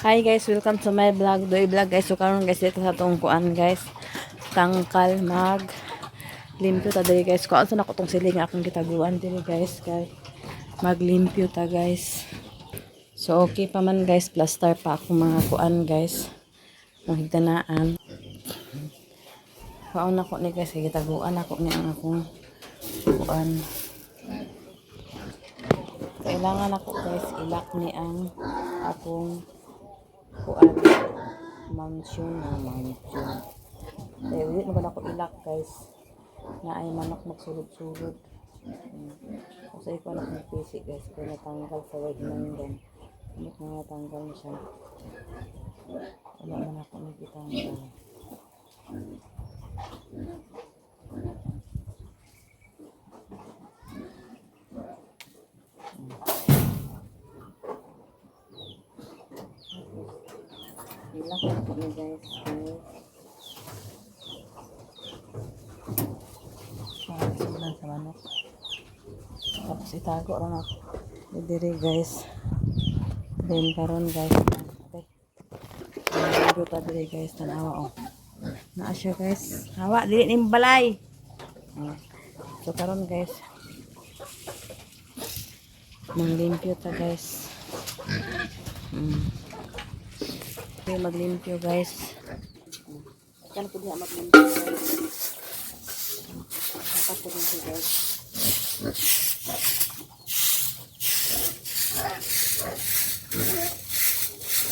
Hi guys, welcome to my vlog. Doy vlog guys. So karon guys dito sa tong kuan guys. Tangkal mag limpyo ta diri guys. Kuan sa nako tong siling akong gitaguan diri guys kay maglimpyo ta guys. So okay pa man guys, plaster pa ako mga kuan guys. Ang higdanaan. Kaon ako ni guys kay gitaguan ako ni ang akong kuan. Kailangan ako guys ilak ni ang akong kuan mansion na mansion. Kaya ulit mo ako ilak guys na ay manok magsulod-sulod. Kasi ko anak ng PC guys kaya natanggal sa wag ng gan. Ano nga natanggal na siya. Wala man ako nagitanggal. Ilak ako ni guys. Sulan sa manok. Tapos itago lang ako. Diri guys. Then karon guys. Okay. Dito ta diri guys tanawa oh. Naa siya guys. Hawa dili ning balay. So karon guys. Manglimpyo ta guys. Okay, maglimpyo guys. Kan ko diha maglimpyo guys. Tapos ko din guys.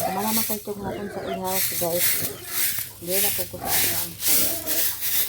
Kumala man kayo itong hapon sa i-house guys. Hindi na po ko sa ang fire guys.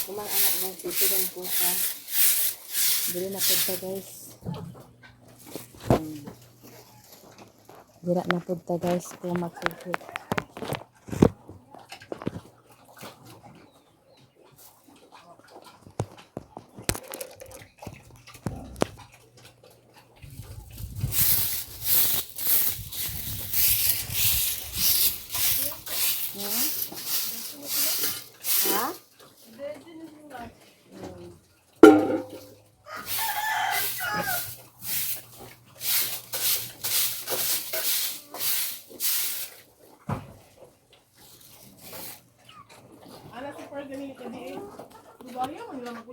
Kumang anak ng dito lang po sa dili na punta guys. Dira na punta guys kung magsugod. Ha? Anak si Pergani tadi eh. Dubaya man lang ako.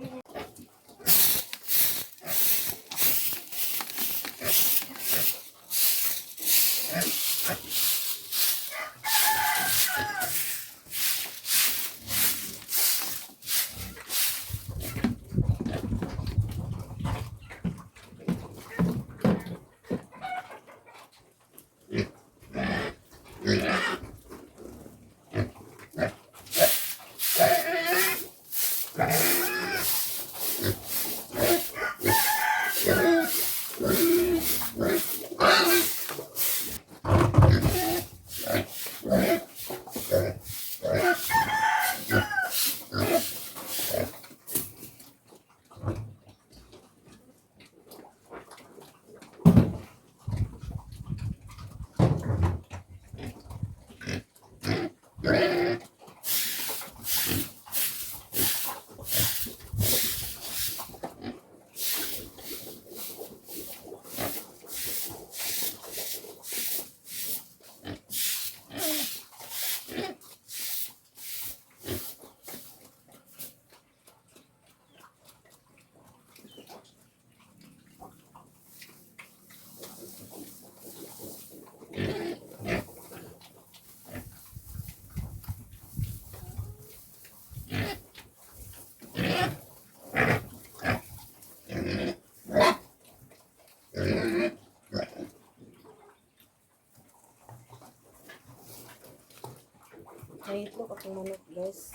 Nangitlog akong manok guys.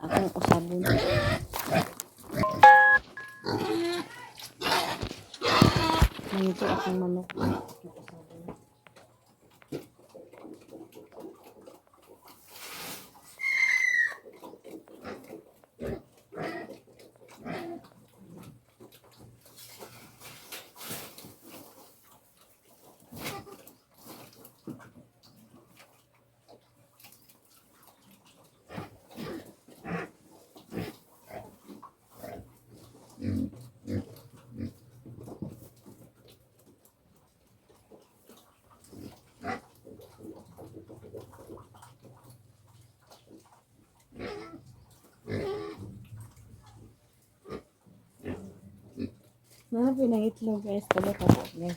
Akong usabon. Nangitlog akong manok. Akong usabon. Nanapin ang itlog guys. Talo ka po guys.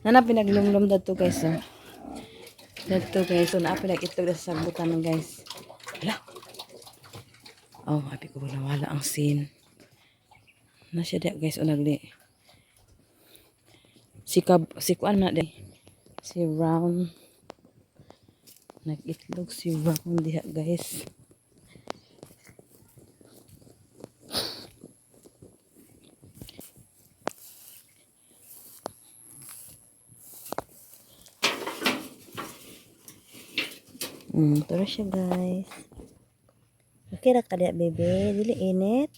Nanapin naglumlum dato guys. Dato guys. So naapin ang itlog sa sabutan guys. Hala. Oh, happy ko nawala ang scene. Nasya dia guys. O nagli. Si kuan na di. Si round. Nag-itlog si round diha guys. Tara siya guys. Okay ra ka diha bebe, dili init.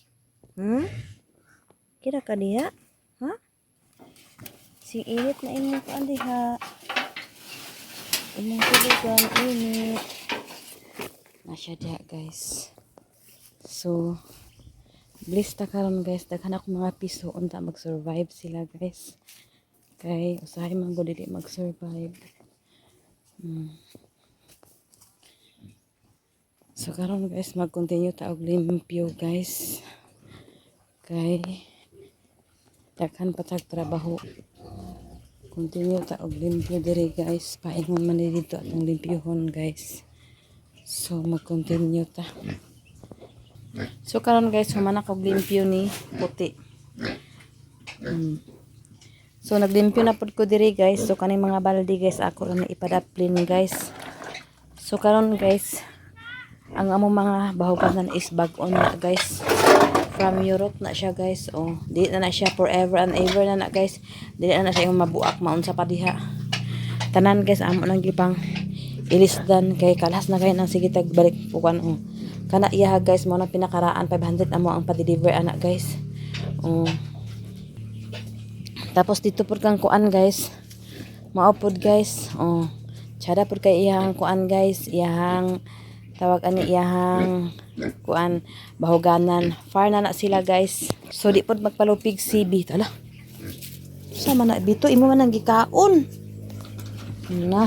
Kira ka diha? Ha? Si init na imong kuan diha. Imong tulugan init. Na siya diha guys. So bliss ta karon guys, daghan ako mga piso unta mag-survive sila guys. Kay usahay man gud dili mag-survive. So karon guys mag-continue ta og limpyo guys. Kay daghan pa tag trabaho. Continue ta og limpyo diri guys. Paingon man dito atong limpyohon guys. So mag-continue ta. So karon guys humana og limpyo ni puti. So naglimpyo na pud ko diri guys. So kaning mga balde guys ako ra na ipadaplin guys. So karon guys ang among mga bahuganan is bag-on na guys. From Europe na siya guys. Oh, di na siya forever and ever na guys. Di na siya yung mabuak maunsa pa diha. Tanan guys amo nang gipang ilisdan kay kalas na kay nang sige tag balik pukan oh. Kana iya guys mo na pinakaraan 500 amo ang pa-deliver ana guys. Oh. Tapos dito pud kang kuan guys. Mao pud guys. Oh. Tsada pud kay iyang kuan guys, iyang tawag ani iyang kuan bahuganan. Far na sila guys. So di pod magpalupig si B. Tala. Sama na bito imo man ang gikaon. Na.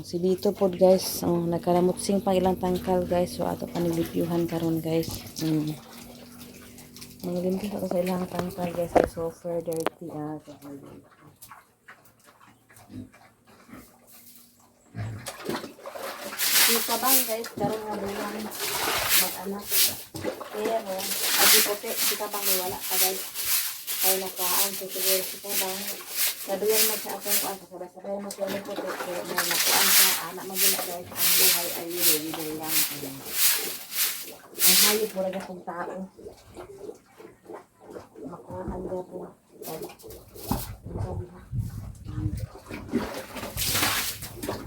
Si Bito pod guys. Oh, nagkalamutsing pang ilang tangkal guys. So ato panilipiuhan karon guys. Maglimpyo ako sa ilang tangkal guys. So super dirty Yung kabang guys, karon nga buwan mag-anak. Pero, agi puti, si kabang wala ka guys. Kaya nakaan, so siguro si kabang. Sabihan mo sa akong kuan, sabay-sabay mo siya ng puti. Kaya may nakuan sa anak magina guys, ang buhay ay yun lang. Ang hayop mo rin akong tao. Makuhaan ka po. Ang sabi ha.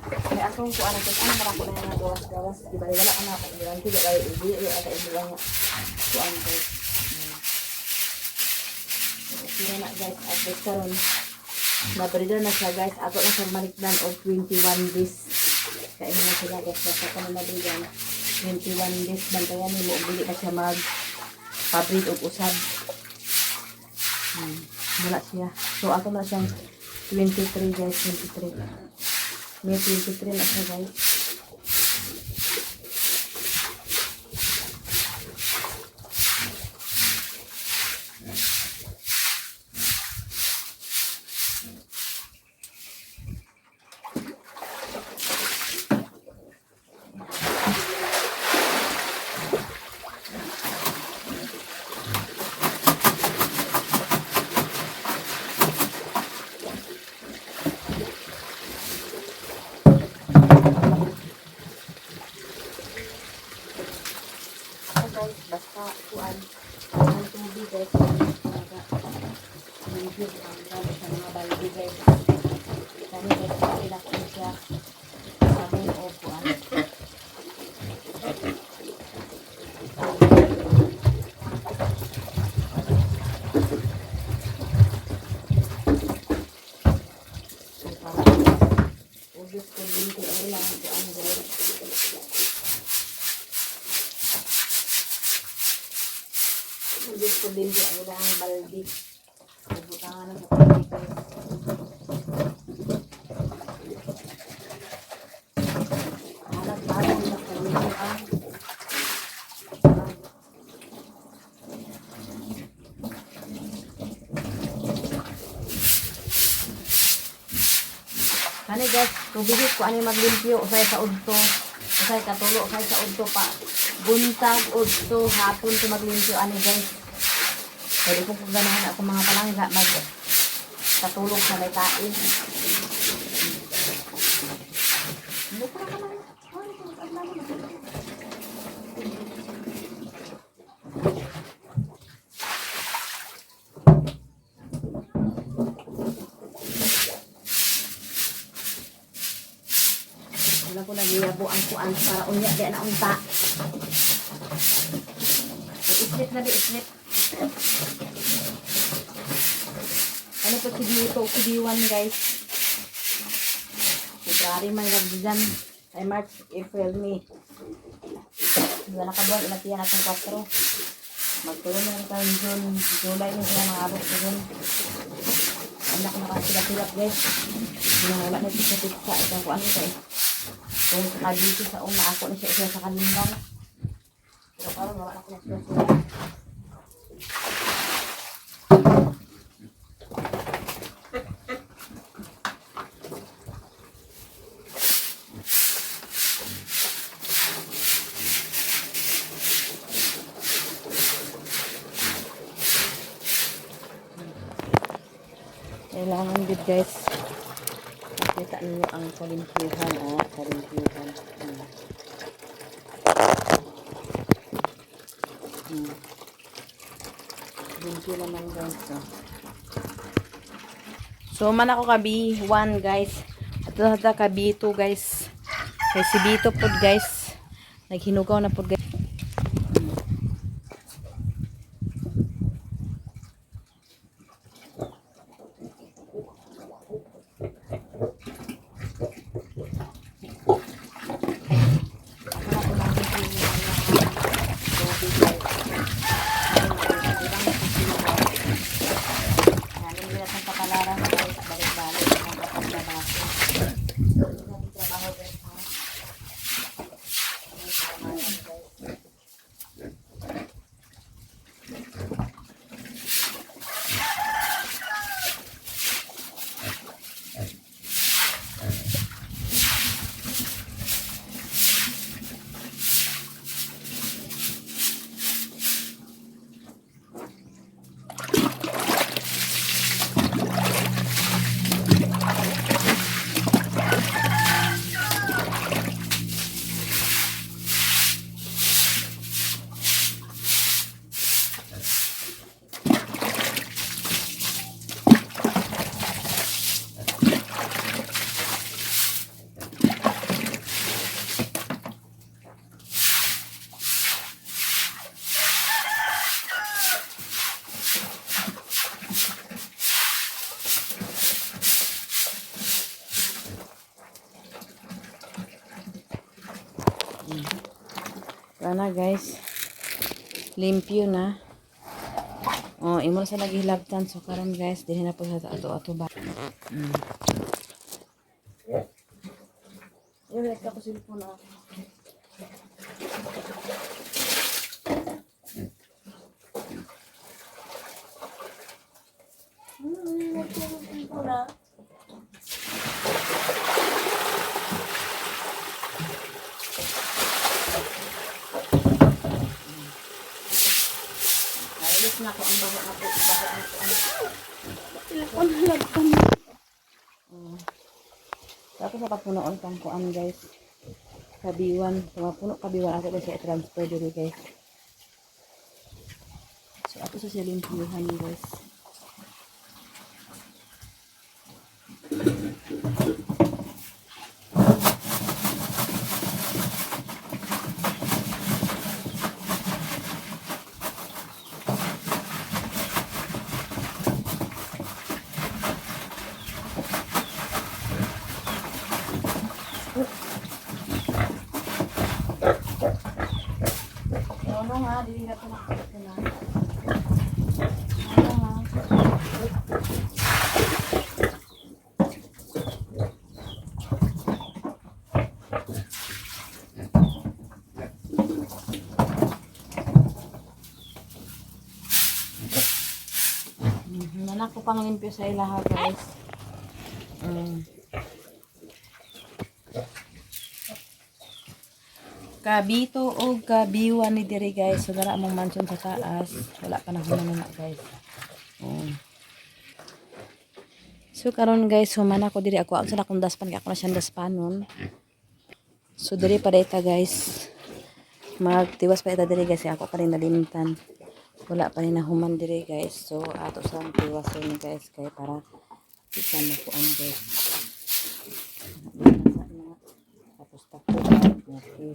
Kaya akong kuan ang kuan marako na nga gawas-gawas di bali wala ana pa ilang tiga bali hindi ata ilang kuan guys. Sino na guys at karon nabrida na siya guys ako na sa malikdan og 21 days. Kaya na sila guys sa kanang nabridan 21 days bantayan nimo og dili na siya mag pabrid og usab. Wala siya. So ako na siyang 23 guys, 23. May 23 na siya guys. kuan ang tubig guys talaga limpyo ang gamit sa mga balde guys kani guys ilak ko siya sabon o kuan ubos ko limpyo ang ilang kuan guys. Ubos ko limpyo ang ilang balde. Butangan na sa tubig guys. Alag-alag na limpyo ang kani guys, tubigis ko ani maglimpyo usay sa udto, usay katulo, usay sa udto pa. Buntag, udto, hapon ko maglimpyo ani guys. Pwede kong ganahan ako mga palangga mag katulog sa may tain. Bukra ka lang. Wala ko nagiyabo ang kuan para unya di na unta. Islit na di islit. Ano po si D1 guys? February man nagdiyan. Ay March, April, May. Wala nakabuan ilatiyan atong 4. Magtuloy na lang tayo June, July na sila mga abot ko dun. Anak na nakasila-silap guys. Wala na pizza-pizza. Itong kuan ko eh. Kung sa dito sa una ako na siya sa kalimbang. Pero parang wala ako na siya. Kailangan good guys. Makita niyo ang kalimpyuhan kalimpyuhan. Limpyo naman guys. So man ako kabi 1 guys. At kabi 2 guys. Kay si Bito pod guys. Naghinugaw na pod guys. Sana guys, limpyo na. Oh, imo sa naghilabtan so karon guys, dinhi na po sa ato ba. Yung ka ko cellphone na. Na ko ang baho na po, telepon halagpan. Tapos nakapunoon kang kuan guys. Kabiwan, puno kabiwan ako kasi i-transfer dito guys. Ato sa siya limpyuhan guys. Ano nga, dili na ito na. Ano nga. Nanak ko pang limpyo sa ilaha guys. Kabito o kabiwan ni diri guys. So dara among mansion sa taas. Wala pa na na guys. So karon guys, humana ko diri ako sa akong daspan kay ako na siyang daspanon. So diri pa dayta guys. Magtiwas pa ita diri guys, ako pa rin nalimtan. Wala pa rin nahuman diri guys. So ato sa tiwason guys kay para kita mo kuan guys. Tapos tapos. Okay.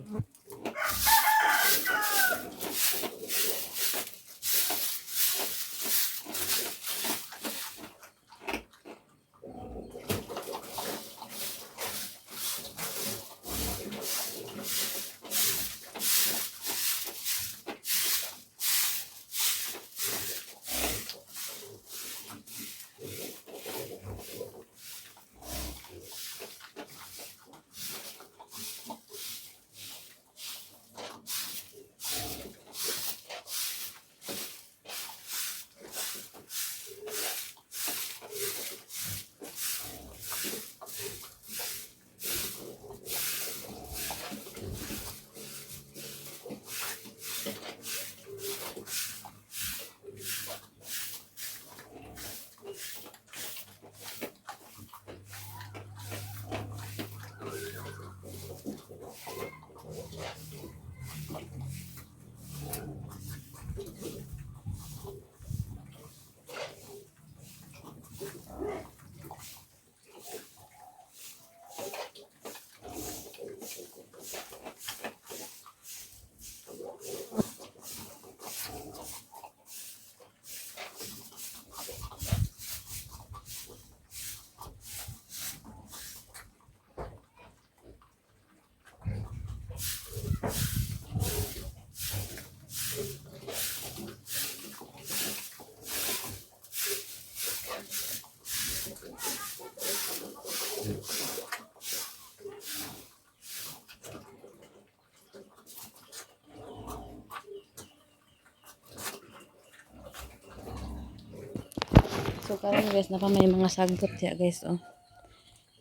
So karon guys, na pa may mga sagbot ya guys oh.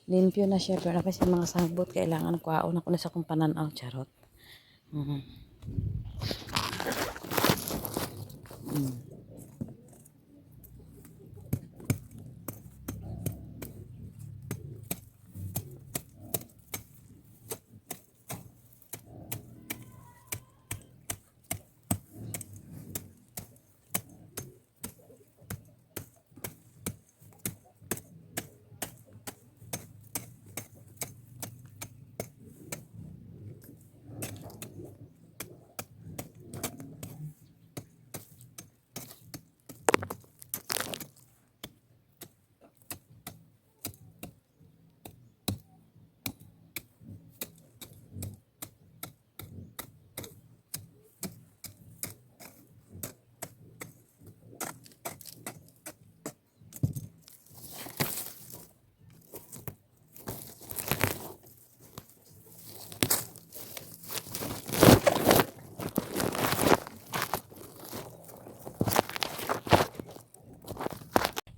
Limpyo na siya pero na pa siya mga sagbot, kailangan ko aon ako na sa kong pananaw charot.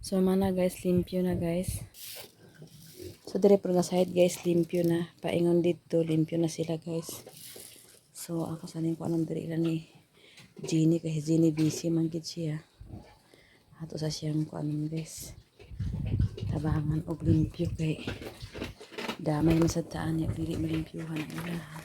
So mana guys, limpyo na guys. So dire pro na side guys, limpyo na. Paingon dito, limpyo na sila guys. So ako sanin ko anong dire lang ni Jeannie, kasi Jeannie busy man gid siya. Ato sa siyang ko anong guys. Tabangan og limpyo kay damay man sa taan ya dili malimpyuhan ang ilaha.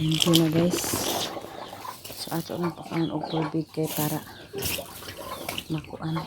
Limpyo na guys. So ato lang pakanan og tubig kay para makuan.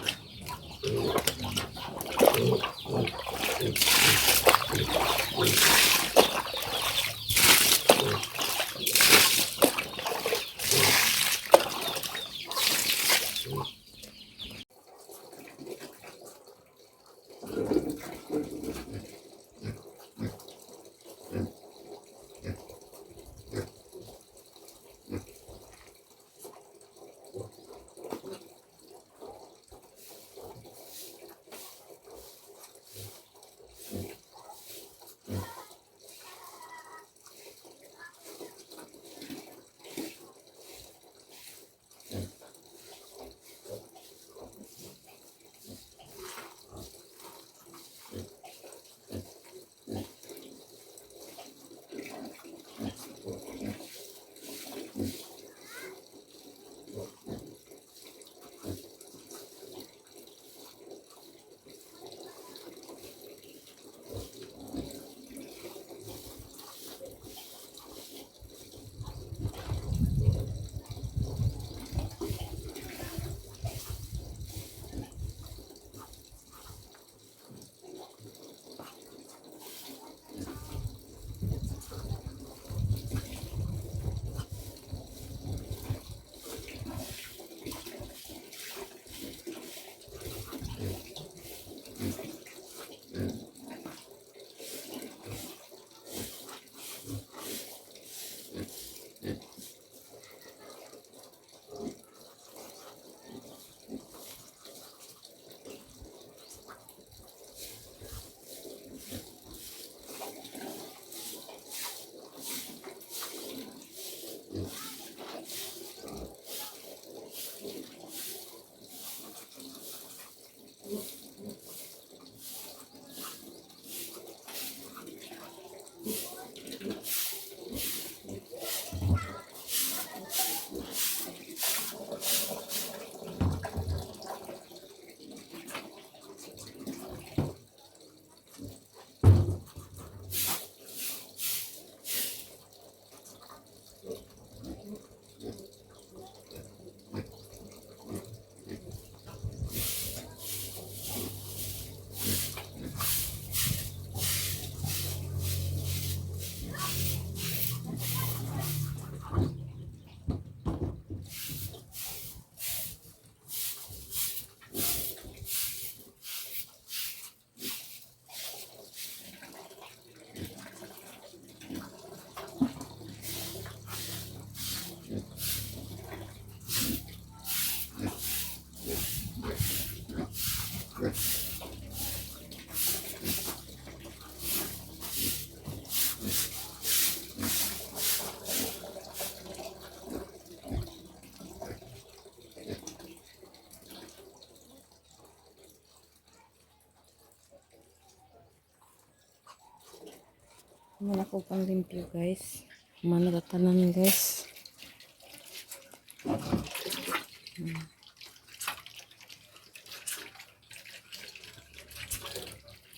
Yan ako pang limpyo guys. Manatatanan guys.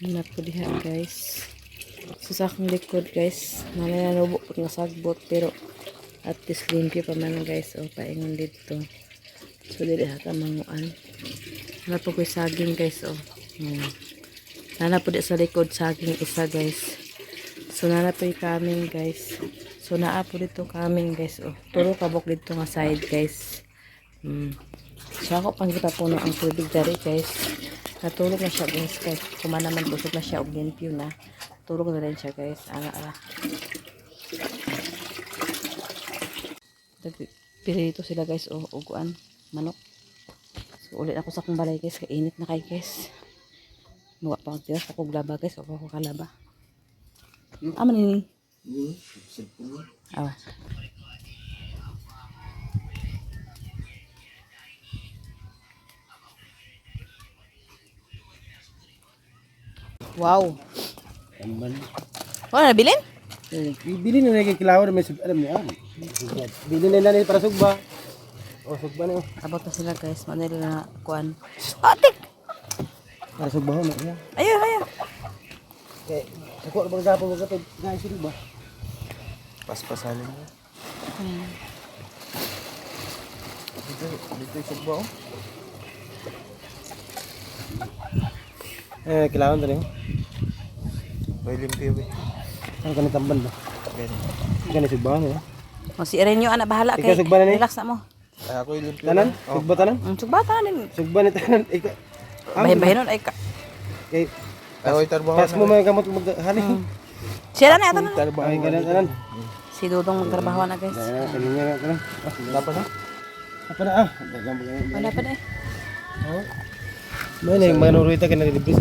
Yan po diha guys. Sa akong likod guys. Manananubo po nga sagbot pero at least limpyo pa man guys. O paingon dito. So dili hata manguan. Wala po ko saging guys. O. Nana po di sa likod saging isa guys. So nana po yung kaming guys. So naa po dito kaming guys. Oh, turo kabok dito nga side guys. So ako pang kita puno ang tubig dari guys. Natulog na siya guys. Guys kumana naman busog na siya og limpyo na. Tulog na rin siya guys. Ala. Pirito sila guys. O uguan. Manok. So ulit ako sa kong balay guys. Kainit na kay guys. Muwa pa magtiras ako glaba guys. O ako kalaba. Aman ini. Oh. Wow. Oh, nabilin? Bili na kay kilaw na may alam niya. Bili na nila para sugba. O sugba na. Abot na sila guys. Manila na kuan. Atik! Para sugba ho na. Ayo. Kay ako bang gapo mo kapit nga sugba. Paspasalin mo. Dito yung sugba oh. Kilawon tadi. May limpyo eh. Ang kanang tamban ba? Ganyan. Kanang sugbahan eh. O si Renyo anak bahala Ikaw, kay. sugba na ni? Relax na mo. Ay ako yung limpyo. Tanan? Oh. Sugba tanan? Sugbata na din. Sugba ni tanan. Ikaw. Bahin-bahin nun ay ka. Kay Ay oy tarbaho pas mo may kamot maghali. Siya na ito na. Tarbaho. Ay ganun tanan. Si Dudong magtrabaho na guys. Ay kaninya na tanan. Dapat na. Apa na ah? Dagang bagay. Wala pa na eh. Oh. May na manuruita ka na libis.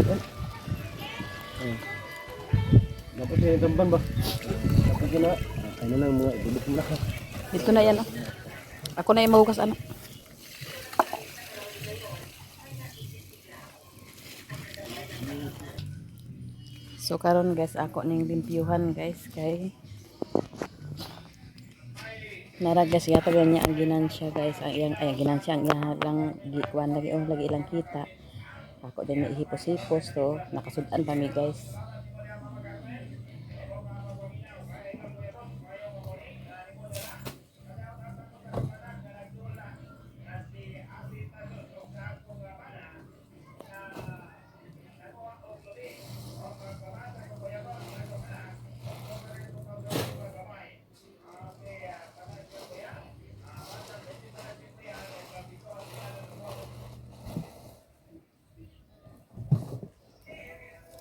Dapat yung tamban ba? Dapat yun na. Ano lang mga ibulok mo na. Dito na yan oh. Ako na yung mahugas anak. So karon guys ako ning limpyuhan guys kay nara guys gatagan niya ang ginansya guys ang iyang ay ginansya ang iyang lang gikuan lagi oh lagi ilang kita. Ako din may hipos-hipos to nakasudan pa mi guys.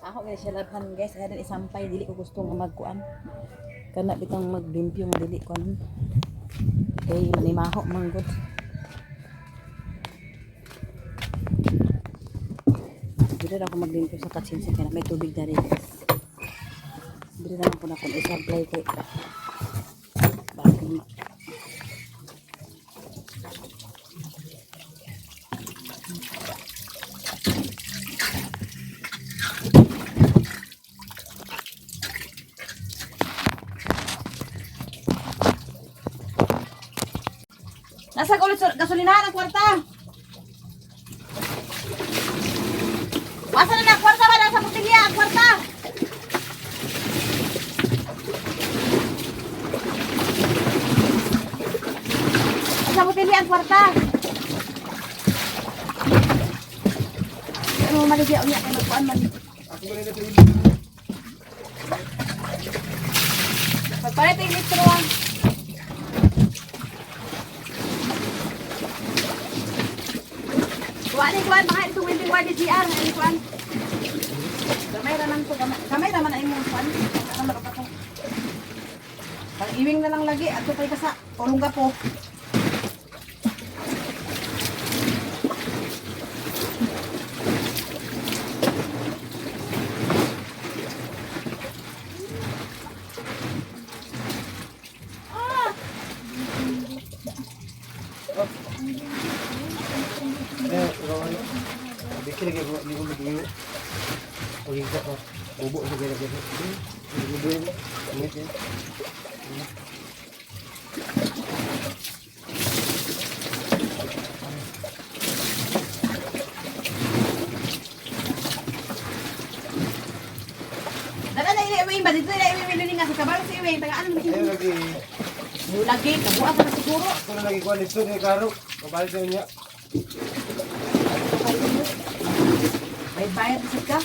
Ako kaya siya labhan guys, kaya din isampay, dili ko gusto nga magkuan. Kana bitang maglimpyo nga dili ko nun. Kay manimaho manggod. Dili na ako maglimpyo sa katsinsin kaya may tubig na rin guys. Dili na lang po na kung isablay kay bakit nasa ulit gasolinahan ang kwarta. Asa na na kwarta ba nasa butilya ang kwarta? Nasa butilya ang kwarta. Ano maligya unya kay magkuan man. Pagpalit yung litro ah. Kuan, mga ito will be wadi GR, ay kuan. Gamay raman to, gamay raman ay mo kuan. Ano ka to? Pag iwing na lang lagi, ato kay kasa, tulong ka po. Bikin lagi buat liu liu. Pergi ke bubuk juga lagi. Liu ini ya. Dagan na ini ba dito na ini nga sa kabalo si Iwing tagaan mo Ayo lagi. lagi kabuan sa siguro. Kalau lagi kuan itu ni karo. Kembali sa niya. May bayad sa ka.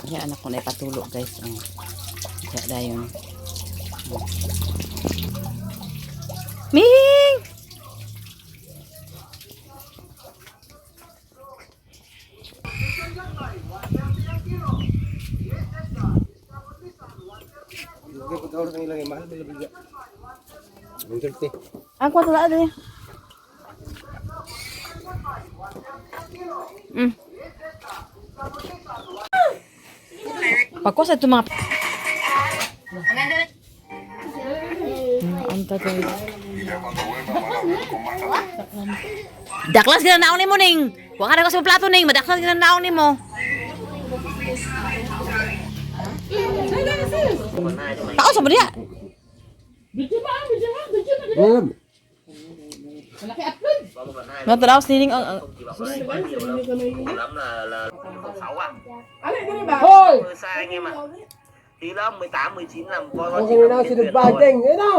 Ya anak ko na ipatulog guys. Kaya dayon. Ming! 130. Ang kwarta na din. Pagkusa ito mga... Ang tatay. Daklas ka na naong ni mo, Ning. Huwag ka na kasi plato, Ning. Madaklas ka na naong ni mo. Tao sa niya. Nataraos ni Ning ang... Ano yung ganun ba? Hoy! Sai anh em ạ. Tí đó 18, 19 làm coi con Okay na si Dugbadeng. Ayun na.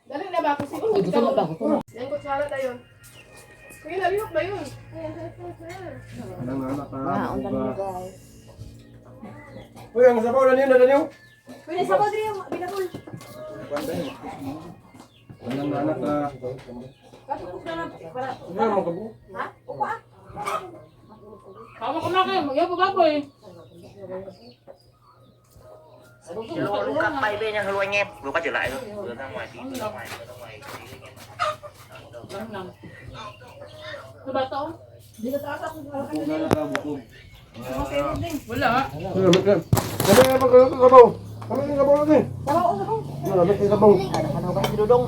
Dali na ba? Kasi kung gusto mo ba? Yan kutsara na yun. Kuya, nalihok ba yun? Uy, ang sabaw na niyo, na niyo. Kuya, sabaw din yung binabol. Anong anak ka? Katukok na lang. Para. Ano mo kabu? Ha? Kuha. Kamu kemakan, ya apa eh? lúc cắt bay bên nha, hello anh em. Vừa quay trở lại thôi. Vừa ra ngoài tí, vừa ra ngoài tí anh em ạ. Coba tahu? Dito taas ako. Anak ka bukog. Wala. Ano ba kan? Ano ba ka sabaw? Ano yung sabaw natin? Sabaw, sabaw. Ano ba yung sabaw? Ano ba si Dudong?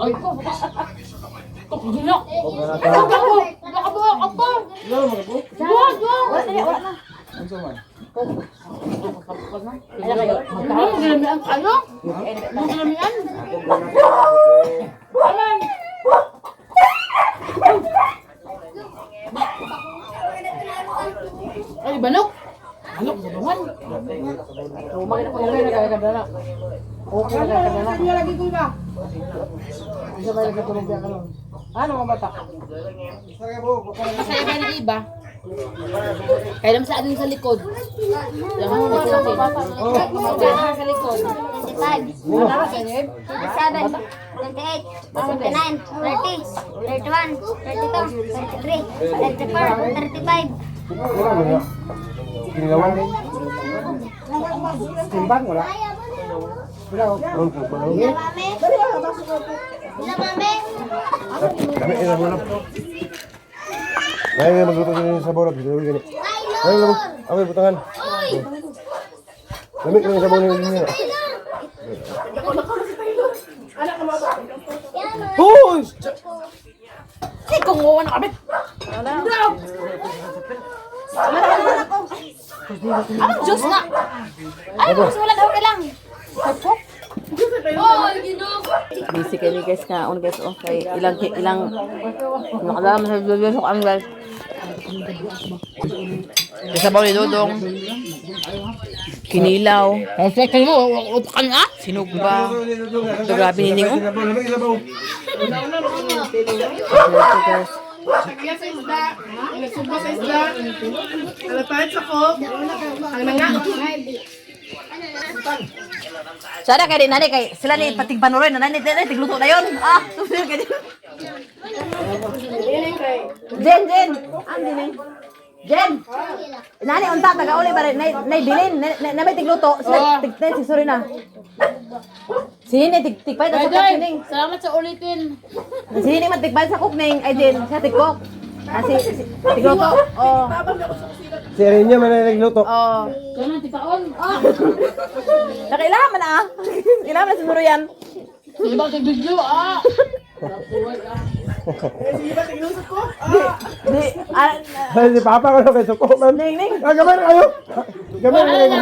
Ay ko. Kok gila. Okay na Ako ka. ako. Ako ako. Ano mo kabu? Buat, buat. Wala na, wala na. Ano man? Ay, na kayo. Ginamian kayo? Ginamian? Aman. Ay, banok. Banok sa bangan. Rumah kita pagkakay na kaya kadala. Okay na kaya kadala. Saan niya lagi ko ba? Isa ba yung katulog yan ka nun? Ano mga bata? Masaya ba ng iba? Kaya naman sa atin sa likod. Yung mga natin. Kaya naman sa likod. 25, 27, 28, 29, 30, 31, 32, 33, 34, 35. Wala mo na. Kinilawan. Timbang wala. Wala. Ano ko ba? Kami ina mo na. Ay, magluto din sa bawla. Dito gani. Ay, labo. Okay, butangan. Lamig lang sa bawla niya. Anak ka mga Hoy! Ay, kung uwan na kabit! Ano, Diyos na! Ay, mas wala daw ka lang! Busy kayo guys ka, guys, okay, ilang, nakadama sa video sa kami guys. Kasabaw ni Dodong. Kinilaw. Ang second mo, upakan nga. Sinugba. Ito grabe ni Ning. Lamig sa bawla. Guys. Kaya sa isda, nagsubo sa isda, alapahit sa kop, ang nanga. Sada kay din nani kay sila ni patig panorin na nani tigluto na yon. Ah, susil kay din. Yan yung kay. Jen. Andi ni. Jen. Nani unta taga-uli ba nay bilin na may tigluto sila tigten si sorry na. Sini tigpay sa kukning. Salamat sa ulitin. Sini man tigpay sa kukning ay din sa tigkok. Kasi tigluto. Oh. Si Rinya man ay nagluto. Oh. Kaya nang tikaon. Nakailangan man ah. Kailangan na siguro yan. Iba sa video ah. Sige ba, tiglusot ko? Di, Ay, si Papa ko na kay Suko, man. Ning. Ah, gamay na kayo. Gamay na kayo.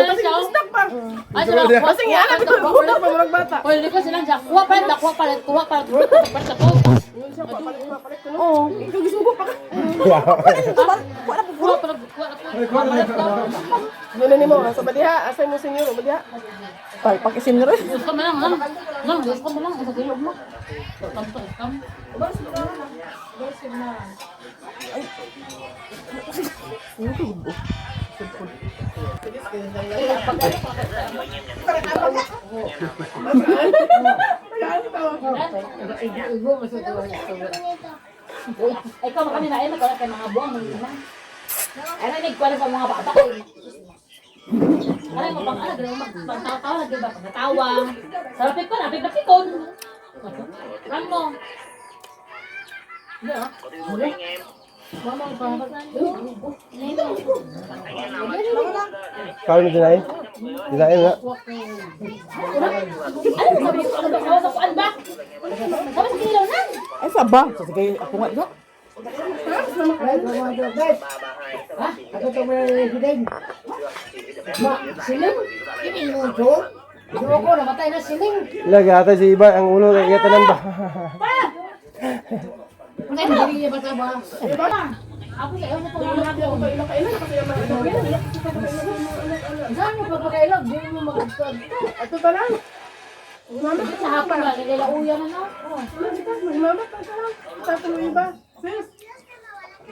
Ay, sila. Kasi nga, alam ko, ulit pa mga bata. Pwede ko silang siya. Kuha pa palit. Kuha pa ko. Oo. Ikaw gisubo pa ka. Kuha pa. Ano na ni mo, sa badiha, asay mo senyor, badiha. Pakisim na rin. Gusto mo lang. Gusto mo lang. Sa gilog mo. Kam. Ikaw makami na ay nagkala kay mga buwang mga. Ay nagkwala sa mga bata. Aray mo pang alag, magtawa-tawa lagi ba? Pagkatawa. Sarapit ko, napit-napikon. Ramo. Hindi ah. Mama, Kau na dinain? Dinain nga. ano sabi ko? Ano ba? Ano ba? Sabi sa kilaw na. Ay, saba. Sige, ako nga ito. Lagi ata si iba ang ulo kay iyatan ba. Ako kayo na po ang Hindi ako kailan kasi yung mga ano. Saan mo papakailag? Di mo mag-agstad. Ito pa lang. Mama, Sa hapon ba? Nilauya na no? mama, pa lang. Tatalo iba. Sis,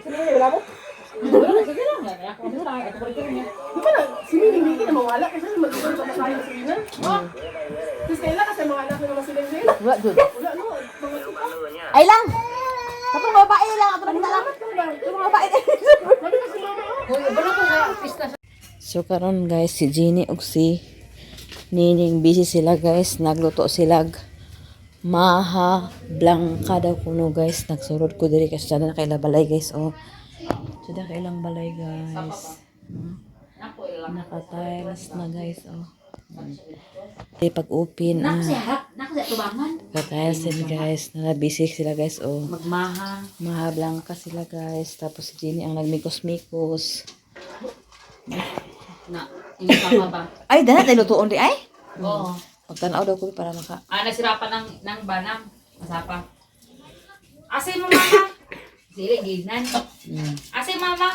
Sige lang. Ako lang. Ito pa rin niya. di ba na, si Ming hindi na mawala kasi mag-ibang pa masaya sa ina. Sis, kailan kasi mga anak na naman sila din. Wala, Jud. Wala, no. Mga ito. Ay lang! Kapag babae lang, ato lang lang. Kapag babae. Sabi kasi mama, oh. Hoy, bala ko sa pista. So karon guys, si Jeannie ug si Nining busy sila guys, nagluto sila maha blanca daw kuno guys. Nagsurod ko diri kasi sada na kay balay guys. Oh. Sada kay ilang balay guys. Naka-tiles na guys. Oh. Di pag-upin. Nako sa harap, nako sa tubangan. Naka-tiles din guys. Busy sila guys. Oh. Magmaha. Maha blanca sila guys. Tapos si Jeannie ang nagmikos-mikos. Na, hindi pa ba? Ay, dana tayo lutuon di ay? Oo. Pagtanaw daw ko para maka. Nasirapan ng banam. Masapa. Ase mo mama. Sili gidnan. Ase mama.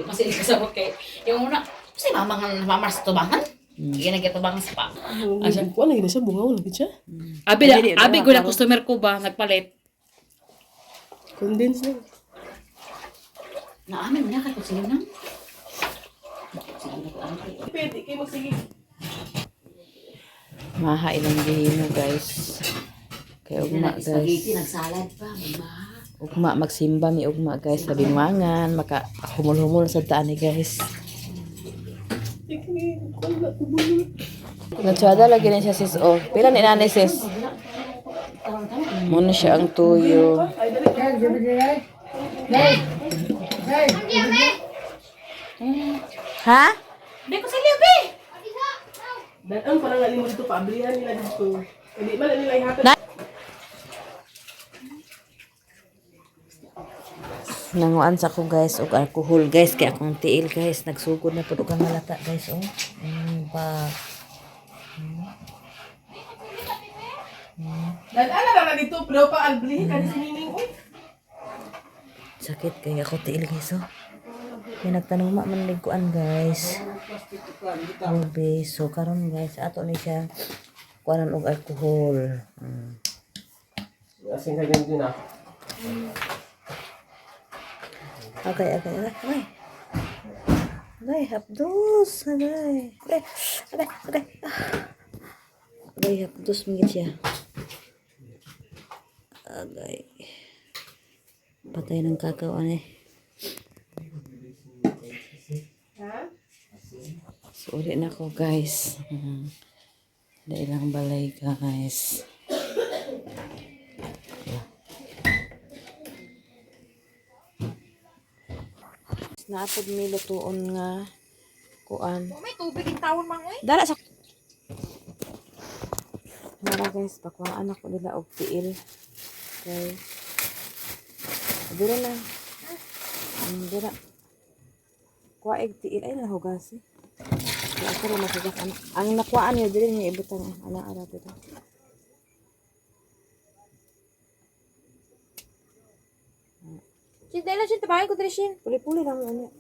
Masili ka sa kay. Yung una, kasi mama nga mama sa tubangan. Hindi na tubangan sa pa. Ang kuha lagi na siya, bungaw lagi siya. Abi ko na customer ko ba nagpalit. Condense lang. Naamin mo na kay kutsili nang. Pwede kayo magsige. Maha ilang gihimo guys. Kay ugma Spaghetti guys. nagsalad pa, mama. Ugma magsimba mi ugma guys sa binwangan, maka humul-humul sa taan ni guys. Nagtsada lagi na siya sis. Oh, pila ni nanay sis? Muna siya ang tuyo. Ha? Di ko sa libi. Danan parang galing mo dito, paablihan nila dito. Hindi man nila ihatid. Nanguan sa ko guys og alcohol guys kay akong tiil guys nagsugod na pud og ang halata guys oh. Ba. Danan na dito, pero pa alblihin ka ni si Nining. Sakit kay ako tiil guys oh. May nagtanuma man liguan guys. Obe, so karon guys ato ni siya kuanan og alcohol. Asing kay ganito na. Okay. Agay, hapdos. Agay. Agay, hapdos mingit siya. Agay. Patay ng kakao eh. So, uli na ko guys. Dailang balay guys. Naapod mi lutuon nga kuan. May tubig yung tawon mang oy. Dala sa Mara guys, pakuhaan ako nila og tiil. Okay. Dira na. Dira. Kuwaig tiil ay nahugasi. Kaya ako rin masugas. Ang nakuhaan niyo, dili niya ibutang. Ana-ara dito. Sin dala sin tabahay ko diri sin. Puli-puli lang ano.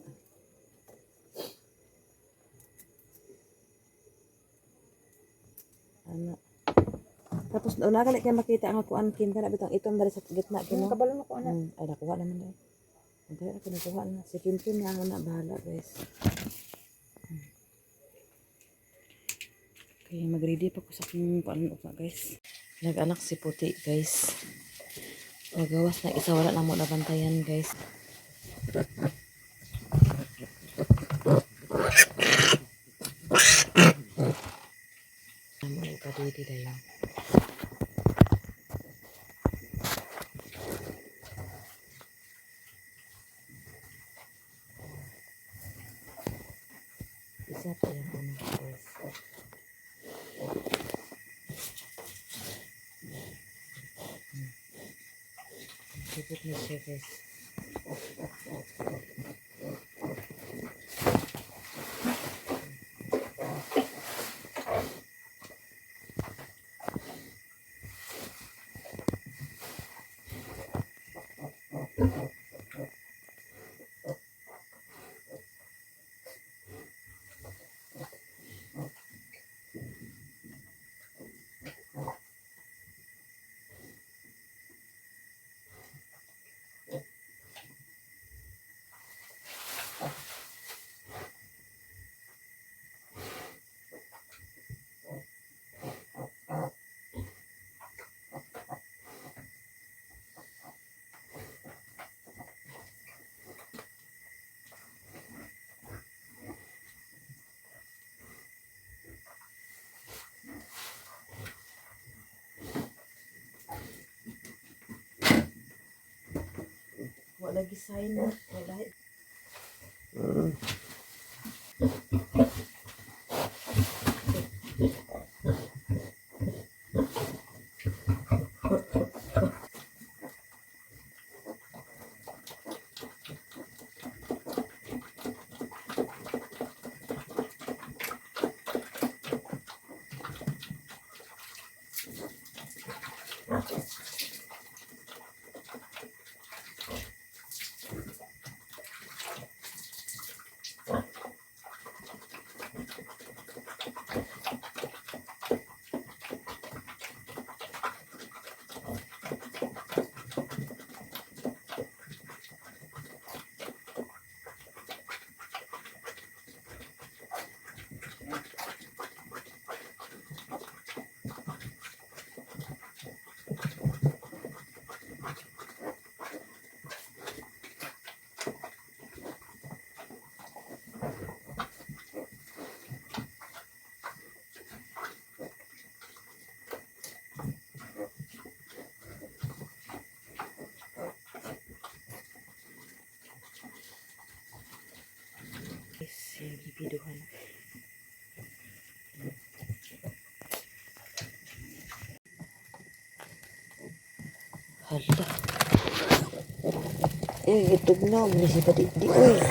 Ano. Tapos una ka kaya makita ang kuan kim kana bitang itom dali sa gitna kino. Kabalo ko ana. Ay nakuha naman dai. Okay, ako nakuha na. Si Kim na ako na bahala guys. Okay, mag-ready pa ko sa kung paano pa guys. Nag-anak si Puti guys. Pagawas na isa wala na mo nabantayan guys. Amo ipadidi dayon. Isa pa yung ano guys. Sipot na siya guys. Wala gisahin mo. Wala. Sige, biduhan. Hala. Itog na. Minisi pa di. Uy.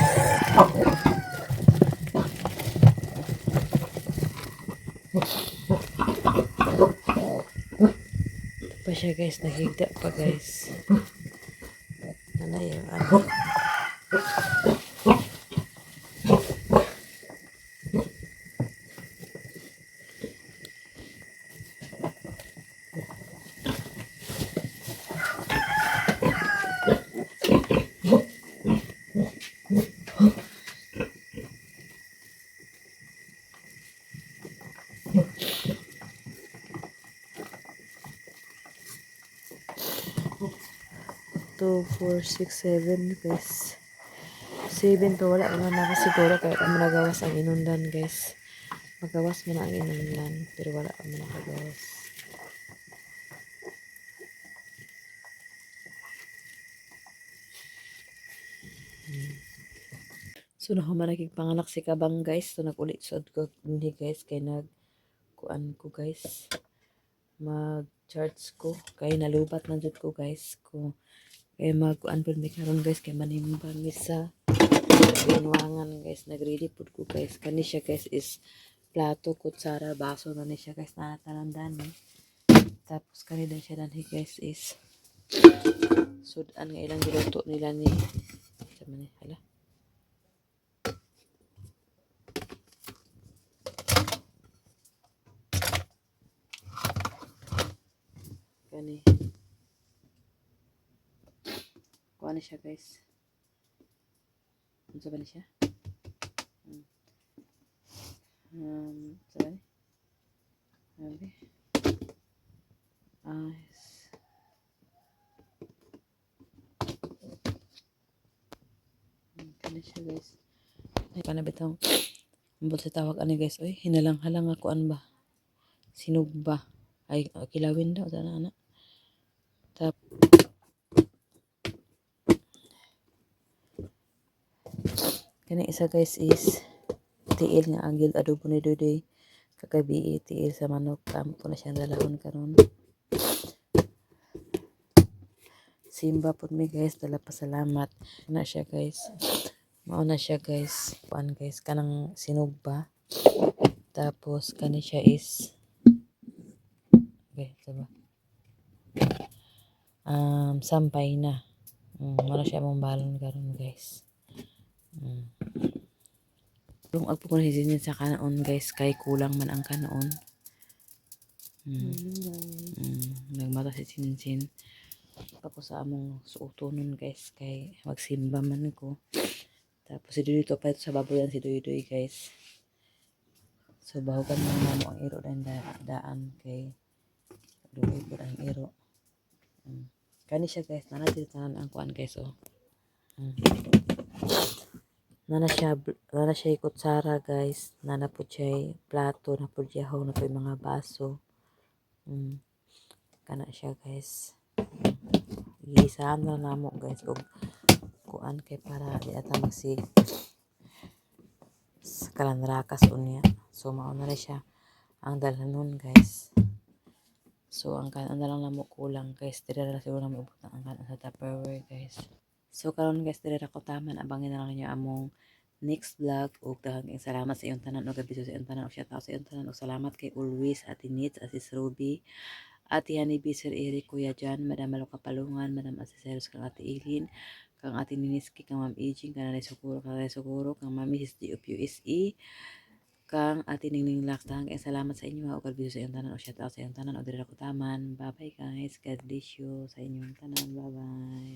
Ito pa siya guys. Nahigda pa guys. Ano yung ano. Two, 4, 6, 7 guys. 7 to wala naman ako siguro kaya kami nagawas ang inundan guys. Magawas mo na ang inundan pero wala kami nakagawas. So nahumanagig panganak si Kabang guys. So nagulit sa ko hindi guys kay nagkuan ko guys. Mag-charge ko kay nalubat man jud ko guys ko. Kaya magkuan po may karon guys kay manimbang mi sa inwangan guys nagready pud ko guys kani siya guys is plato kutsara baso na ni siya guys natalandan ni tapos kani din siya danhi guys is sudan nga ilang giluto nila ni sa man hala kani kuan siya guys. Ano ba siya? Sabi? Sabi? Yes. Kani siya guys. Ay, panabitaw. Ambot sa tawag ani guys. Uy, hinalang-halang ako an ba? sinugba. Ay, kilawin daw sana anak. Tap kani isa guys is tiil nga ang gilid adobo ni Dodoy kagabi tiil sa manok kampo na siyang dalahon karon. Simba pud mi guys, dala pasalamat na siya guys. Mao na siya guys. Kuan guys kanang sinugba. Tapos kani siya is okay, diba? Sampay na. Wala siya mong balon karon guys. Yung agpo ko na hizinin sa kanaon guys kay kulang man ang kanaon. Nagmata si Sinsin. Ako sa among suotonon guys kay magsimba man ko. Tapos si Dodoy to pa ito sa baboyan si Dodoy guys. So bahugan mo na mo ang iro daan kay Dodoy po ang iro. Kani siya guys, nana dito tanan ang kuan guys oh. Nana siya kutsara guys, nana po siya plato, na po diyahaw na po yung mga baso. Kana siya guys. Gisahan na namo guys og kuan kay para di ata magsi kalanrakas unya. So mao na siya ang dalanon guys. So ang kanan na lang namo kulang guys, dira na siguro na maubutang ang kanan sa Tupperware guys. So karon guys dira ko taman, abangin na lang niyo among next vlog ug daghang salamat sa iyong tanan ug gabi sa iyong tanan ug shout out sa iyong tanan ug salamat kay always Ate Nits, Sis Ruby, Ate Honeybee, Sir Eric, Kuya Jan, Madam Malo Kapalungan, Madam Asiseros, kang Ate Ilin, kang Ate Niniski, kang Ma'am Aging, kang Nanay Suguro, kang Mami Histi of USE, kang Ate Ningning Lax. Daghang salamat sa inyo ug gabi sa iyong tanan ug shout out sa iyong tanan ug dira ko taman. Bye bye guys. God bless you sa inyong tanan. Bye bye.